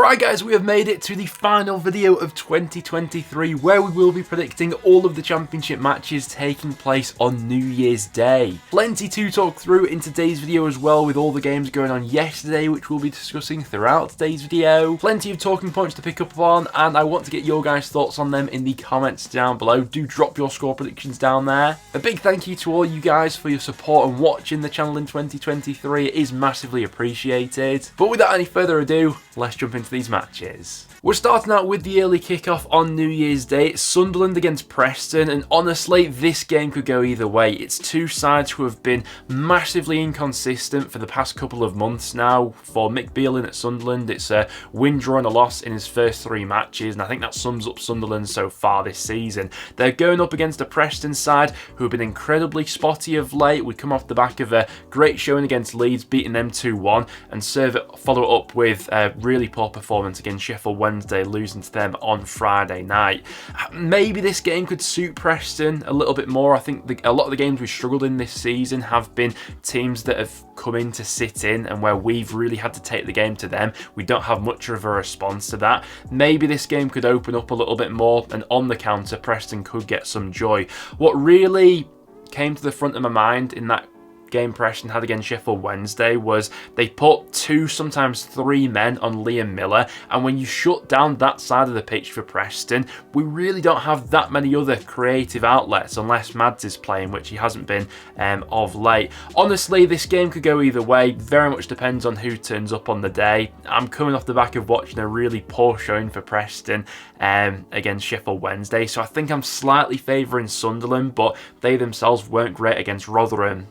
Right guys, we have made it to the final video of 2023 where we will be predicting all of the championship matches taking place on New Year's Day. Plenty to talk through in today's video as well, with all the games going on yesterday which we'll be discussing throughout today's video. Plenty of talking points to pick up on, and I want to get your guys' thoughts on them in the comments down below. Do drop your score predictions down there. A big thank you to all you guys for your support and watching the channel in 2023. It is massively appreciated. But without any further ado, let's jump into these matches. We're starting out with the early kickoff on New Year's Day. It's Sunderland against Preston, and honestly, this game could go either way. It's two sides who have been massively inconsistent for the past couple of months now. For Mick Beelin at Sunderland, it's a win, draw and a loss in his first three matches, and I think that sums up Sunderland so far this season. They're going up against a Preston side who have been incredibly spotty of late. We come off the back of a great showing against Leeds, beating them 2-1, and follow it up with a really poor performance against Sheffield Wednesday, losing to them on Friday night. Maybe this game could suit Preston a little bit more. I think a lot of the games we've struggled in this season have been teams that have come in to sit in, and where we've really had to take the game to them, we don't have much of a response to that. Maybe this game could open up a little bit more, and on the counter, Preston could get some joy. What really came to the front of my mind in that game Preston had against Sheffield Wednesday was they put two, sometimes three men on Liam Miller, and when you shut down that side of the pitch for Preston, we really don't have that many other creative outlets unless Mads is playing, which he hasn't been of late. Honestly, this game could go either way. Very much depends on who turns up on the day. I'm coming off the back of watching a really poor showing for Preston against Sheffield Wednesday, so I think I'm slightly favouring Sunderland, but they themselves weren't great against Rotherham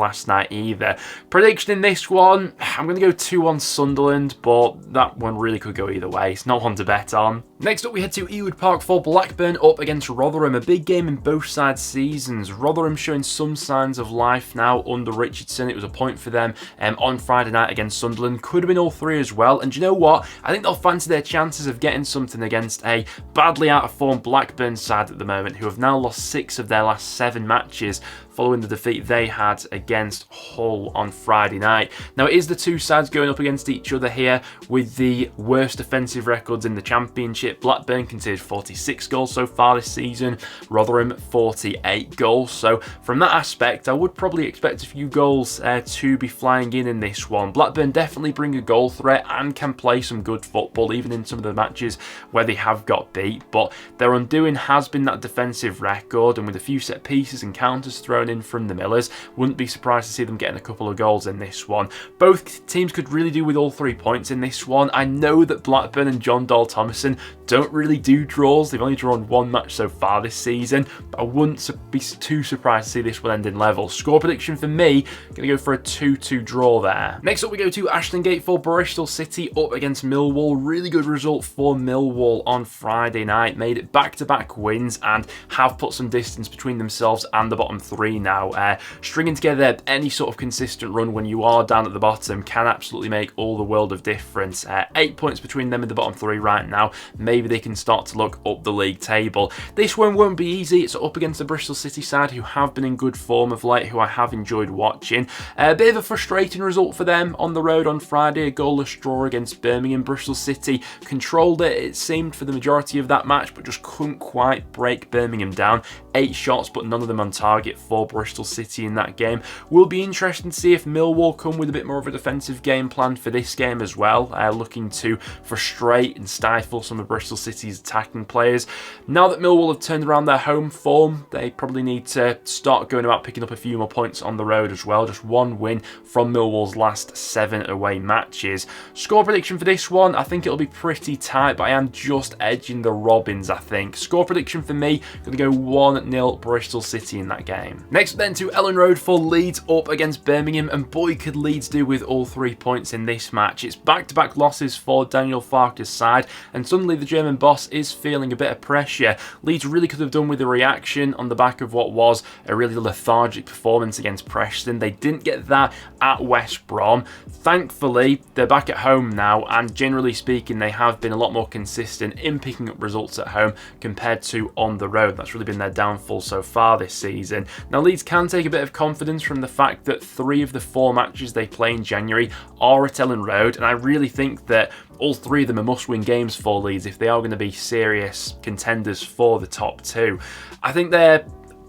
last night either. Prediction in this one, I'm going to go 2-1 Sunderland, but that one really could go either way. It's not one to bet on. Next up, we head to Ewood Park for Blackburn up against Rotherham. A big game in both sides' seasons. Rotherham showing some signs of life now under Richardson. It was a point for them on Friday night against Sunderland. Could have been all three as well. And you know what? I think they'll fancy their chances of getting something against a badly out of form Blackburn side at the moment, who have now lost 6 of their last 7 matches following the defeat they had against Hull on Friday night. Now, it is the two sides going up against each other here with the worst defensive records in the Championship. Blackburn conceded 46 goals so far this season, Rotherham 48 goals. So from that aspect, I would probably expect a few goals to be flying in this one. Blackburn definitely bring a goal threat and can play some good football, even in some of the matches where they have got beat, but their undoing has been that defensive record, and with a few set pieces and counters thrown in from the Millers, wouldn't be surprised to see them getting a couple of goals in this one. Both teams could really do with all 3 points in this one. I know that Blackburn and Jon Dahl Tomasson don't really do draws. They've only drawn 1 match so far this season, but I wouldn't be too surprised to see this one end in level. Score prediction for me, going to go for a 2-2 draw there. Next up, we go to Ashton Gate for Bristol City up against Millwall. Really good result for Millwall on Friday night. Made it back-to-back wins and have put some distance between themselves and the bottom 3 now. Stringing together any sort of consistent run when you are down at the bottom can absolutely make all the world of difference. 8 points between them and the bottom 3 right now. Maybe they can start to look up the league table. This one won't be easy. It's up against the Bristol City side who have been in good form of late, who I have enjoyed watching. A bit of a frustrating result for them on the road on Friday, a goalless draw against Birmingham. Bristol City controlled it seemed, for the majority of that match, but just couldn't quite break Birmingham down. 8 shots, but none of them on target for Bristol City in that game. Will be interesting to see if Millwall come with a bit more of a defensive game plan for this game as well, looking to frustrate and stifle some of Bristol City's attacking players. Now that Millwall have turned around their home form, they probably need to start going about picking up a few more points on the road as well. Just 1 win from Millwall's last 7 away matches. Score prediction for this one, I think it'll be pretty tight, but I am just edging the Robins, I think. Score prediction for me, going to go 1-0 Bristol City in that game. Next then to Ellen Road for Leeds up against Birmingham, and boy could Leeds do with all 3 points in this match. It's back-to-back losses for Daniel Farke's side, and suddenly the German boss is feeling a bit of pressure. Leeds really could have done with a reaction on the back of what was a really lethargic performance against Preston. They didn't get that at West Brom. Thankfully, they're back at home now, and generally speaking, they have been a lot more consistent in picking up results at home compared to on the road. That's really been their downfall so far this season. Now, Now, Leeds can take a bit of confidence from the fact that 3 of the 4 matches they play in January are at Ellen Road, and I really think that all 3 of them are must-win games for Leeds if they are going to be serious contenders for the top 2. I think they're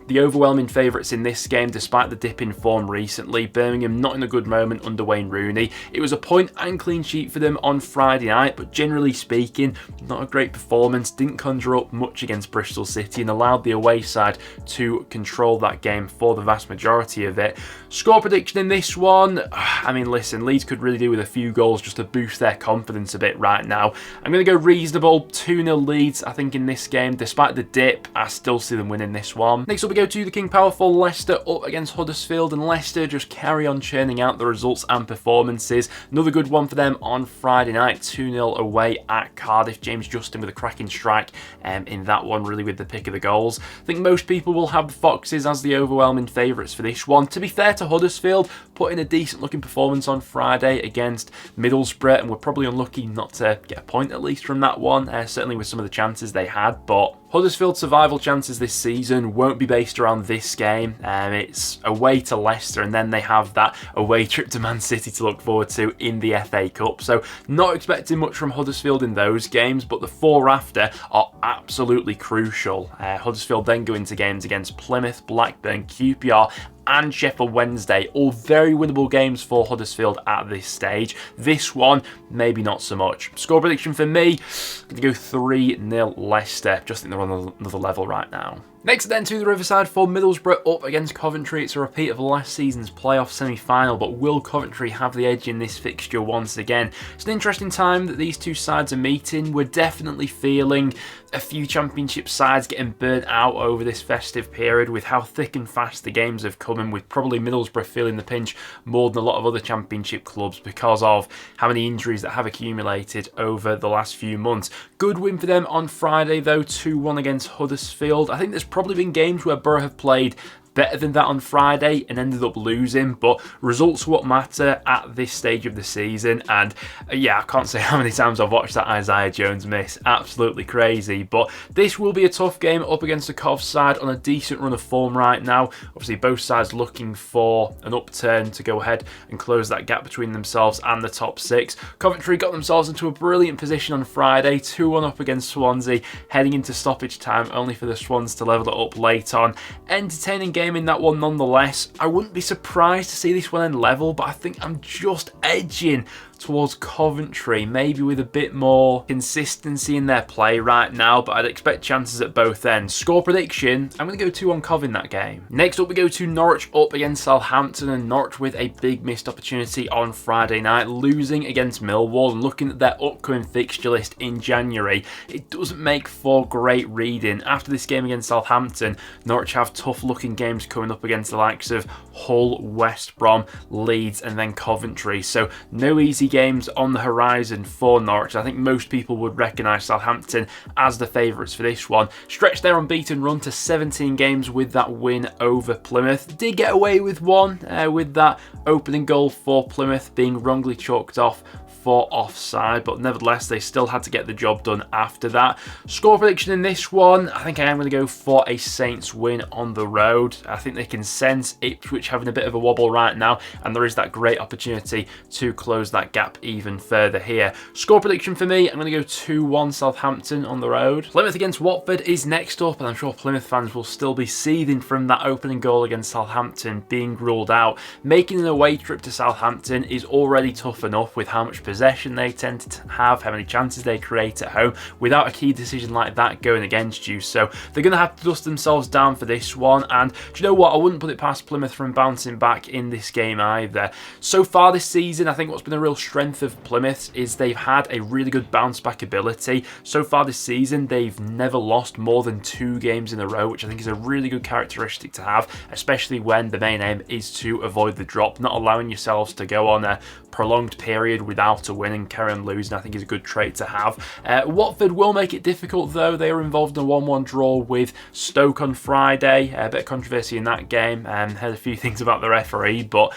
the overwhelming favourites in this game despite the dip in form recently. Birmingham not in a good moment under Wayne Rooney. It was a point and clean sheet for them on Friday night, but generally speaking, not a great performance. Didn't conjure up much against Bristol City and allowed the away side to control that game for the vast majority of it. Score prediction in this one, I mean, listen, Leeds could really do with a few goals just to boost their confidence a bit right now. I'm going to go reasonable, 2-0 Leeds, I think, in this game. Despite the dip, I still see them winning this one. Next up, we go to the King Powerful Leicester up against Huddersfield, and Leicester just carry on churning out the results and performances. Another good one for them on Friday night, 2-0 away at Cardiff. James Justin with a cracking strike in that one, really with the pick of the goals. I think most people will have the Foxes as the overwhelming favourites for this one. To be fair to Huddersfield, put in a decent looking performance on Friday against Middlesbrough, and we're probably unlucky not to get a point at least from that one, certainly with some of the chances they had, but Huddersfield's survival chances this season won't be based around this game. It's away to Leicester, and then they have that away trip to Man City to look forward to in the FA Cup. So not expecting much from Huddersfield in those games, but the 4 after are absolutely crucial. Huddersfield then go into games against Plymouth, Blackburn, QPR, and Sheffield Wednesday, all very winnable games for Huddersfield at this stage. This one, maybe not so much. Score prediction for me, I'm going to go 3-0 Leicester. Just think they're on another level right now. Next then to the Riverside for Middlesbrough up against Coventry. It's a repeat of last season's playoff semi-final, but will Coventry have the edge in this fixture once again? It's an interesting time that these two sides are meeting. We're definitely feeling a few championship sides getting burnt out over this festive period with how thick and fast the games have come, and with probably Middlesbrough feeling the pinch more than a lot of other championship clubs because of how many injuries that have accumulated over the last few months. Good win for them on Friday though, 2-1 against Huddersfield. I think there's probably been games where Borough have played better than that on Friday and ended up losing, but results are what matter at this stage of the season. And yeah, I can't say how many times I've watched that Isaiah Jones miss, absolutely crazy. But this will be a tough game up against the Cov side on a decent run of form right now. Obviously both sides looking for an upturn to go ahead and close that gap between themselves and the top 6. Coventry got themselves into a brilliant position on Friday, 2-1 up against Swansea, heading into stoppage time only for the Swans to level it up late on. Entertaining game in that one nonetheless. I wouldn't be surprised to see this one end level, but I think I'm just edging towards Coventry, maybe with a bit more consistency in their play right now, but I'd expect chances at both ends. Score prediction, I'm going to go 2-1 Cov in that game. Next up we go to Norwich up against Southampton, and Norwich with a big missed opportunity on Friday night, losing against Millwall, and looking at their upcoming fixture list in January, it doesn't make for great reading. After this game against Southampton, Norwich have tough looking games coming up against the likes of Hull, West Brom, Leeds and then Coventry, so no easy games on the horizon for Norwich. I think most people would recognise Southampton as the favourites for this one. Stretched their unbeaten run to 17 games with that win over Plymouth. Did get away with one with that opening goal for Plymouth being wrongly chalked off for offside, but nevertheless they still had to get the job done after that. Score prediction in this one, I think I am going to go for a Saints win on the road. I think they can sense Ipswich having a bit of a wobble right now, and there is that great opportunity to close that gap even further here. Score prediction for me, I'm going to go 2-1 Southampton on the road. Plymouth against Watford is next up, and I'm sure Plymouth fans will still be seething from that opening goal against Southampton being ruled out. Making an away trip to Southampton is already tough enough with how much possession they tend to have, how many chances they create at home, without a key decision like that going against you. So they're going to have to dust themselves down for this one, and do you know what, I wouldn't put it past Plymouth from bouncing back in this game either. So far this season, I think what's been a real strength of Plymouth is they've had a really good bounce back ability. So far this season, they've never lost more than 2 games in a row, which I think is a really good characteristic to have, especially when the main aim is to avoid the drop, not allowing yourselves to go on a prolonged period without not to win and carry on losing, I think, is a good trait to have. Watford will make it difficult, though. They were involved in a 1-1 draw with Stoke on Friday. A bit of controversy in that game. Heard a few things about the referee, but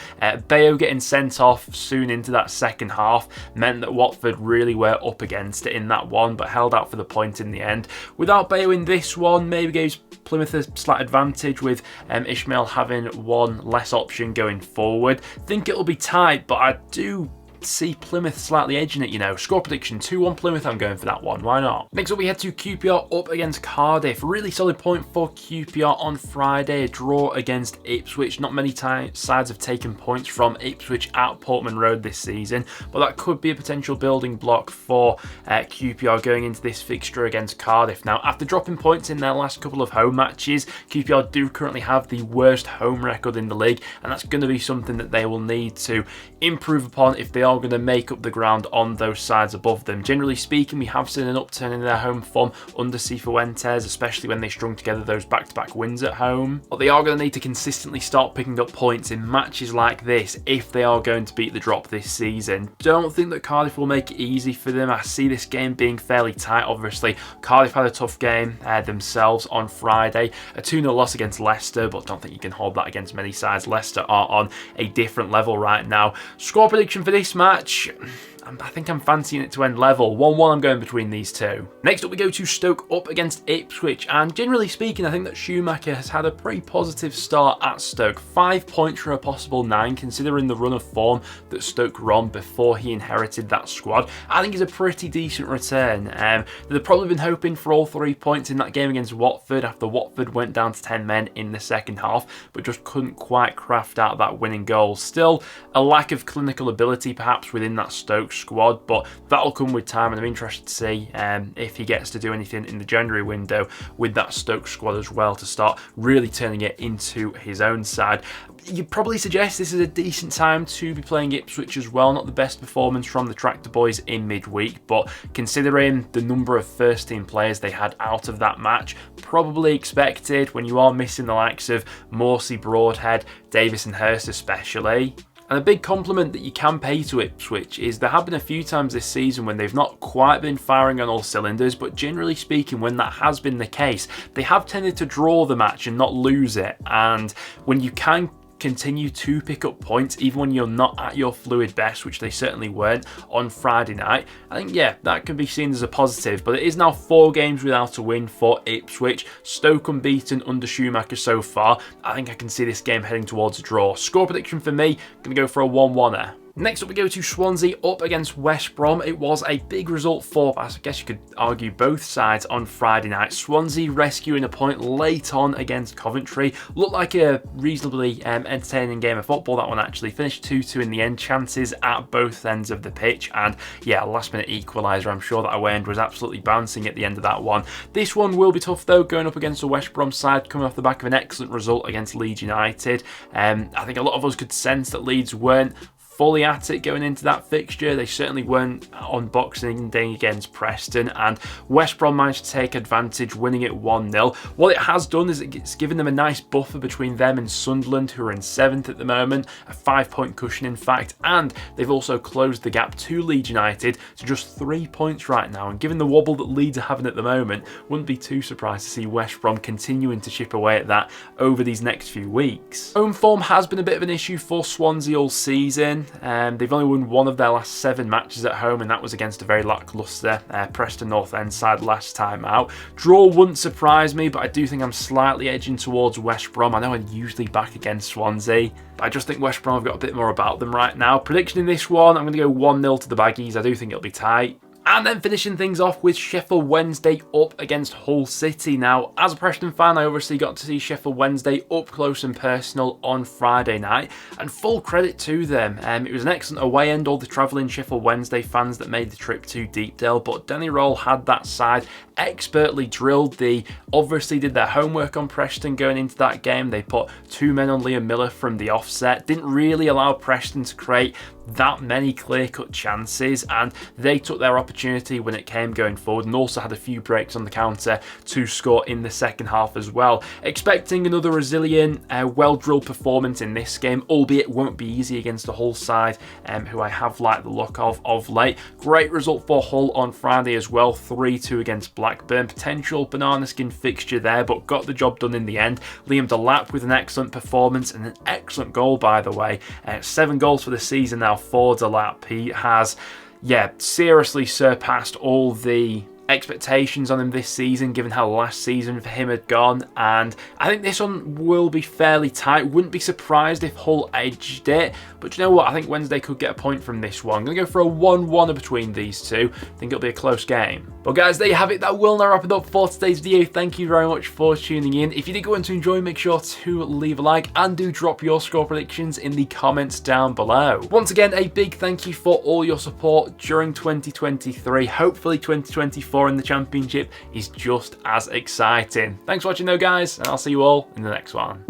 Bayo getting sent off soon into that second half meant that Watford really were up against it in that one, but held out for the point in the end. Without Bayo in this one, maybe gives Plymouth a slight advantage, with Ismail having one less option going forward. Think it'll be tight, but I do see Plymouth slightly edging it, you know. Score prediction 2-1 Plymouth, I'm going for that one, why not? Next up we head to QPR up against Cardiff. Really solid point for QPR on Friday, a draw against Ipswich. Not many sides have taken points from Ipswich at Portman Road this season, but that could be a potential building block for QPR going into this fixture against Cardiff. Now, after dropping points in their last couple of home matches, QPR do currently have the worst home record in the league, and that's going to be something that they will need to improve upon if they are going to make up the ground on those sides above them. Generally speaking, we have seen an upturn in their home form under Cifuentes, especially when they strung together those back-to-back wins at home. But they are going to need to consistently start picking up points in matches like this if they are going to beat the drop this season. Don't think that Cardiff will make it easy for them. I see this game being fairly tight, obviously. Cardiff had a tough game themselves on Friday. A 2-0 loss against Leicester, but don't think you can hold that against many sides. Leicester are on a different level right now. Score prediction for this match, I think I'm fancying it to end level. 1-1 I'm going between these two. Next up we go to Stoke up against Ipswich, and generally speaking I think that Schumacher has had a pretty positive start at Stoke. 5 points from a possible 9 considering the run of form that Stoke were on before he inherited that squad. I think it's a pretty decent return. They've probably been hoping for all 3 points in that game against Watford after Watford went down to 10 men in the second half, but just couldn't quite craft out that winning goal. Still a lack of clinical ability perhaps within that Stoke squad, but that'll come with time, and I'm interested to see if he gets to do anything in the January window with that Stoke squad as well to start really turning it into his own side. You'd probably suggest this is a decent time to be playing Ipswich as well. Not the best performance from the Tractor Boys in midweek, but considering the number of first team players they had out of that match, probably expected when you are missing the likes of Morsey, Broadhead, Davis and Hurst especially. And a big compliment that you can pay to Ipswich is there have been a few times this season when they've not quite been firing on all cylinders, but generally speaking, when that has been the case, they have tended to draw the match and not lose it. And when you can continue to pick up points even when you're not at your fluid best, which they certainly weren't on Friday night, I think, yeah, that can be seen as a positive. But it is now 4 games without a win for Ipswich. Stoke unbeaten under Schumacher so far. I think I can see this game heading towards a draw. Score prediction for me, going to go for a 1-1er. Next up we go to Swansea up against West Brom. It was a big result for, I guess you could argue, both sides on Friday night. Swansea rescuing a point late on against Coventry. Looked like a reasonably entertaining game of football, that one actually. Finished 2-2 in the end. Chances at both ends of the pitch, and yeah, last minute equaliser. I'm sure that away end was absolutely bouncing at the end of that one. This one will be tough though, going up against the West Brom side coming off the back of an excellent result against Leeds United. I think a lot of us could sense that Leeds weren't fully at it going into that fixture. They certainly weren't on Boxing Day against Preston, and West Brom managed to take advantage, winning it 1-0. What it has done is it's given them a nice buffer between them and Sunderland, who are in 7th at the moment, a 5-point cushion in fact, and they've also closed the gap to Leeds United to just 3 points right now. And given the wobble that Leeds are having at the moment, wouldn't be too surprised to see West Brom continuing to chip away at that over these next few weeks. Home form has been a bit of an issue for Swansea all season. They've only won 1 of their last 7 matches at home, and that was against a very lacklustre Preston North End side last time out. Draw wouldn't surprise me, but I do think I'm slightly edging towards West Brom. I know I'm usually back against Swansea, but I just think West Brom have got a bit more about them right now. Prediction in this one, I'm going to go 1-0 to the Baggies. I do think it'll be tight. And then finishing things off with Sheffield Wednesday up against Hull City. Now, as a Preston fan, I obviously got to see Sheffield Wednesday up close and personal on Friday night, and full credit to them. It was an excellent away end, all the travelling Sheffield Wednesday fans that made the trip to Deepdale, but Danny Röhl had that side expertly drilled. They obviously did their homework on Preston going into that game. They put 2 men on Liam Miller from the offset, didn't really allow Preston to create that many clear-cut chances, and they took their opportunity when it came going forward, and also had a few breaks on the counter to score in the second half as well. Expecting another resilient, well-drilled performance in this game, albeit it won't be easy against a Hull side who I have liked the look of late. Great result for Hull on Friday as well, 3-2 against Blackburn. Potential banana skin fixture there, but got the job done in the end. Liam Delap with an excellent performance and an excellent goal, by the way. 7 goals for the season now for Delap. He has, seriously surpassed all the expectations on him this season, given how last season for him had gone, and I think this one will be fairly tight. Wouldn't be surprised if Hull edged it, but you know what, I think Wednesday could get a point from this one. I'm going to go for a 1-1 between these two. I think it'll be a close game. But guys, there you have it. That will now wrap it up for today's video. Thank you very much for tuning in. If you did go on to enjoy, make sure to leave a like and do drop your score predictions in the comments down below. Once again, a big thank you for all your support during 2023. Hopefully 2024 in the Championship is just as exciting. Thanks for watching though, guys, and I'll see you all in the next one.